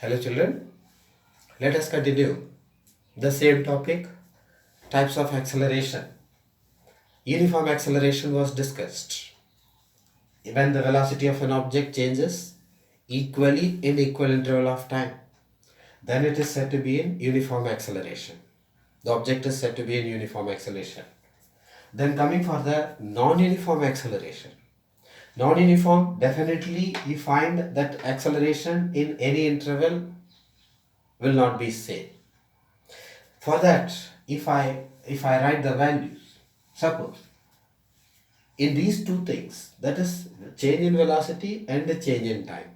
Hello children, let us continue the same topic, types of acceleration. Uniform acceleration was discussed. When the velocity of an object changes equally in equal interval of time, then it is said to be in uniform acceleration. The object is said to be in uniform acceleration. Then coming for the non-uniform acceleration. Non-uniform, definitely we find that acceleration in any interval will not be same. For that, if I write the values, suppose in these two things, that is change in velocity and the change in time,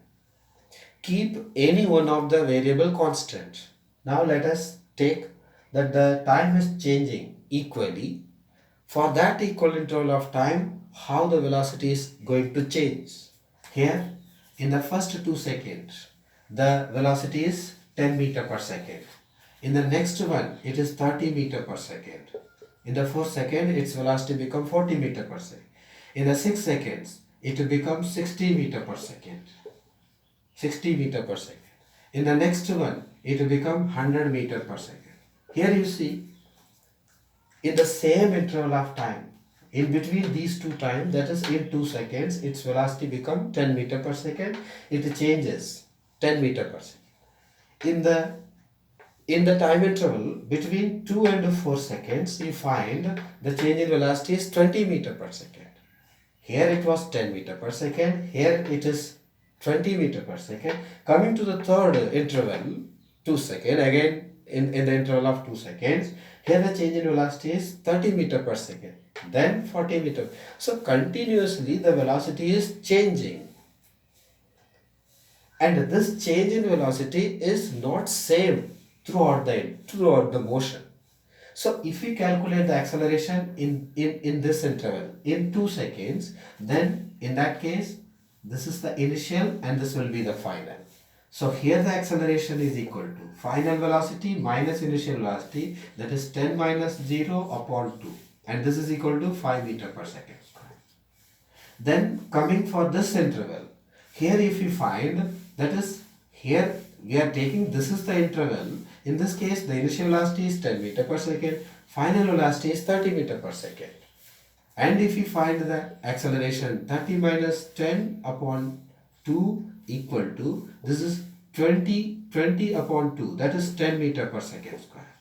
keep any one of the variable constant. Now let us take that the time is changing equally. For that equal interval of time, how the velocity is going to change. Here, in the first 2 seconds, the velocity is 10 meter per second. In the next one, it is 30 meter per second. In the 4th second, its velocity becomes 40 meter per second. In the 6 seconds, it will become 60 meter per second. 60 meter per second. In the next one, it will become 100 meter per second. Here you see, in the same interval of time, in between these two times, that is in 2 seconds, its velocity become 10 meter per second. It changes 10 meter per second. In the time interval between 2 and 4 seconds, you find the change in velocity is 20 meter per second. Here it was 10 meter per second. Here it is 20 meter per second. Coming to the third interval, 2 seconds, again in the interval of 2 seconds, here the change in velocity is 30 meter per second, then 40 meter. So continuously the velocity is changing. And this change in velocity is not same throughout the motion. So if we calculate the acceleration in this interval in 2 seconds, then in that case, this is the initial and this will be the final. So here the acceleration is equal to final velocity minus initial velocity, that is 10 minus 0 upon 2, and this is equal to 5 meter per second square. Then coming for this interval, here if we find, that is here we are taking, this is the interval. In this case, the initial velocity is 10 meter per second, final velocity is 30 meter per second. And if we find the acceleration 30 minus 10 upon 2 equal to, this is 20 upon 2, that is 10 meter per second square.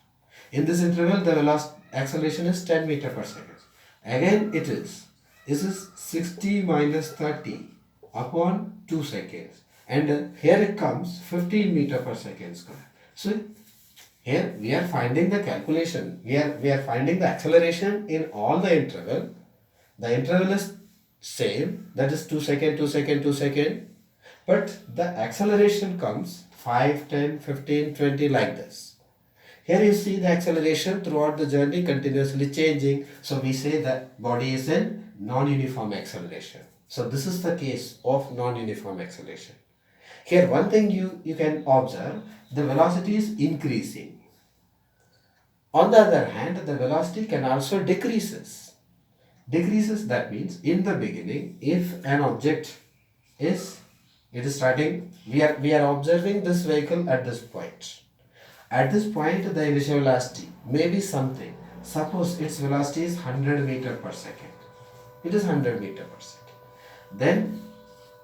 In this interval, the velocity acceleration is 10 meter per second. Again this is 60 minus 30 upon 2 seconds. And here it comes 15 meter per second square. So here we are finding the calculation. We are finding the acceleration in all the interval. The interval is same, that is 2 second, 2 second, 2 second. But the acceleration comes 5, 10, 15, 20 like this. Here you see the acceleration throughout the journey continuously changing. So we say that body is in non-uniform acceleration. So this is the case of non-uniform acceleration. Here one thing you can observe, the velocity is increasing. On the other hand, the velocity can also decreases. Decreases, that means in the beginning, if an object is, it is starting, we are observing this vehicle at this point. At this point, the initial velocity may be something. Suppose its velocity is 100 meter per second. It is 100 meter per second. Then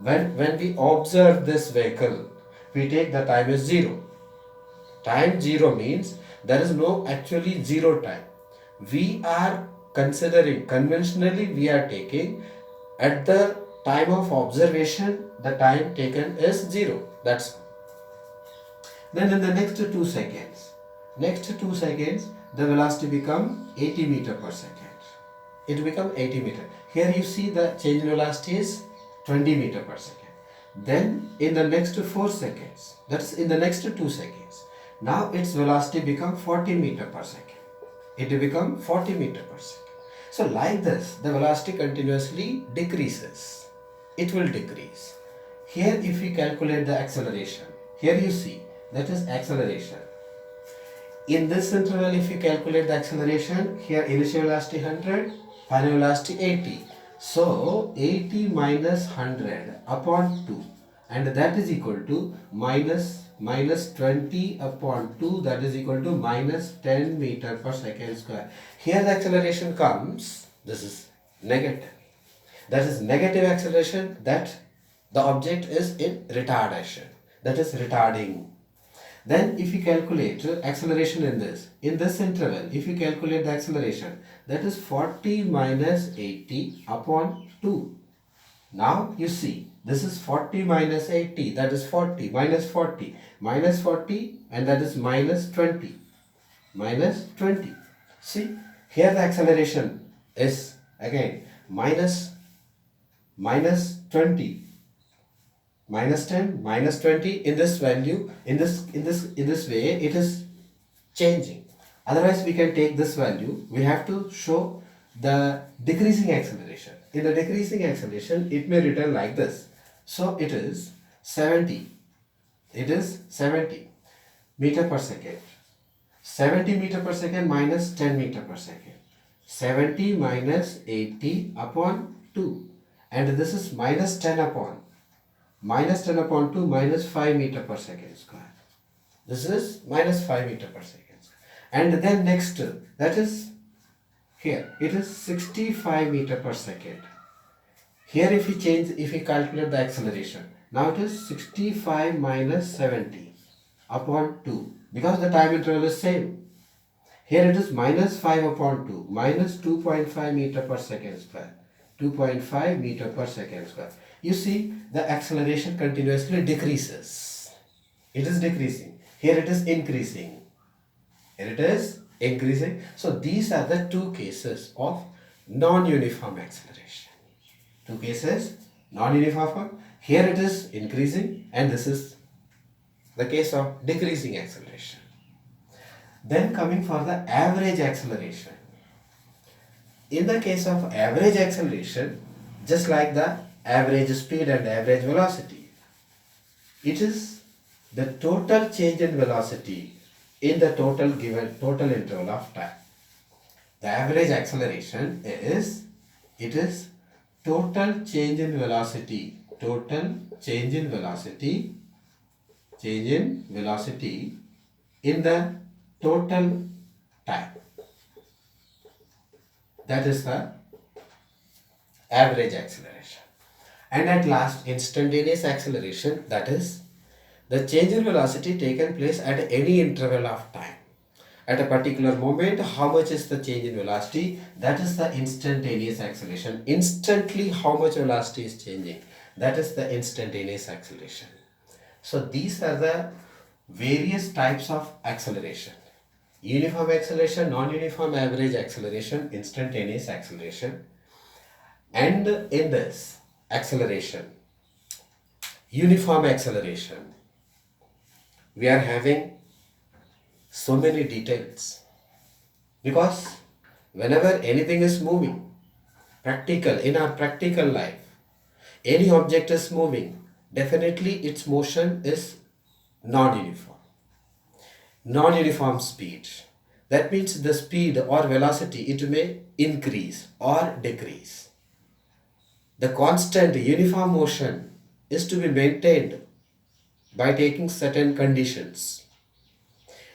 when we observe this vehicle, we take the time as 0. Time 0 means there is no actually 0 time. We are considering, conventionally we are taking at the time of observation, the time taken is 0. That's all. Then in the next 2 seconds, the velocity become 80 meter per second. It become 80 meter. Here you see the change in velocity is 20 meter per second. Then in the next 4 seconds, that's in the next 2 seconds, now its velocity become 40 meter per second. It will become 40 meter per second. So like this, the velocity continuously decreases. It will decrease. Here if we calculate the acceleration, here you see, that is acceleration. In this interval, if you calculate the acceleration, here initial velocity 100, final velocity 80. So 80 minus 100 upon 2. and that is equal to minus 20 upon 2, that is equal to minus 10 meter per second square. Here the acceleration comes, this is negative. That is negative acceleration, that the object is in retardation, that is retarding. Then if you calculate acceleration in this interval, if you calculate the acceleration, that is 40 minus 80 upon 2. Now you see, this is 40 minus 80, that is 40, minus 40, and that is minus 20, minus 20. See, here the acceleration is again minus 20, minus 10, minus 20. In this value, in this way, it is changing. Otherwise, we can take this value. We have to show the decreasing acceleration. In the decreasing acceleration, it may return like this. So it is 70. It is 70 meter per second. 70 meter per second minus 10 meter per second. 70 minus 80 upon 2. And this is minus 10 upon 2 minus 5 meter per second square. This is minus 5 meter per second square. And then next, that is here, it is 65 meter per second. Here if we calculate the acceleration, now it is 65 minus 70 upon 2, because the time interval is same. Here it is minus 5 upon 2, minus 2.5 meter per second square. 2.5 meter per second square. You see, the acceleration continuously decreases. It is decreasing. Here it is increasing. Here it is increasing. So these are the two cases of non-uniform acceleration. Two cases, non-uniform. Here it is increasing, and this is the case of decreasing acceleration. Then coming for the average acceleration. In the case of average acceleration, just like the average speed and average velocity, it is the total change in velocity in the total interval of time. The average acceleration is, it is total change in velocity, in the total time. That is the average acceleration. And at last, instantaneous acceleration, that is the change in velocity taken place at any interval of time. At a particular moment, how much is the change in velocity? That is the instantaneous acceleration. Instantly, how much velocity is changing? That is the instantaneous acceleration. So these are the various types of acceleration: uniform acceleration, non-uniform, average acceleration, instantaneous acceleration. And in this acceleration, uniform acceleration, we are having so many details, because whenever anything is moving, in our practical life, any object is moving, definitely its motion is non-uniform speed. That means the speed or velocity, it may increase or decrease. The constant uniform motion is to be maintained by taking certain conditions.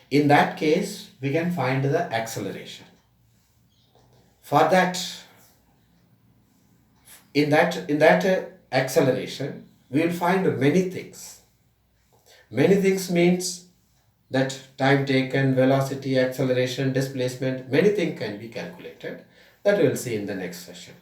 In that case, we can find the acceleration. For that, in that acceleration, we will find many things. Many things means that time taken, velocity, acceleration, displacement, many things can be calculated. That we will see in the next session.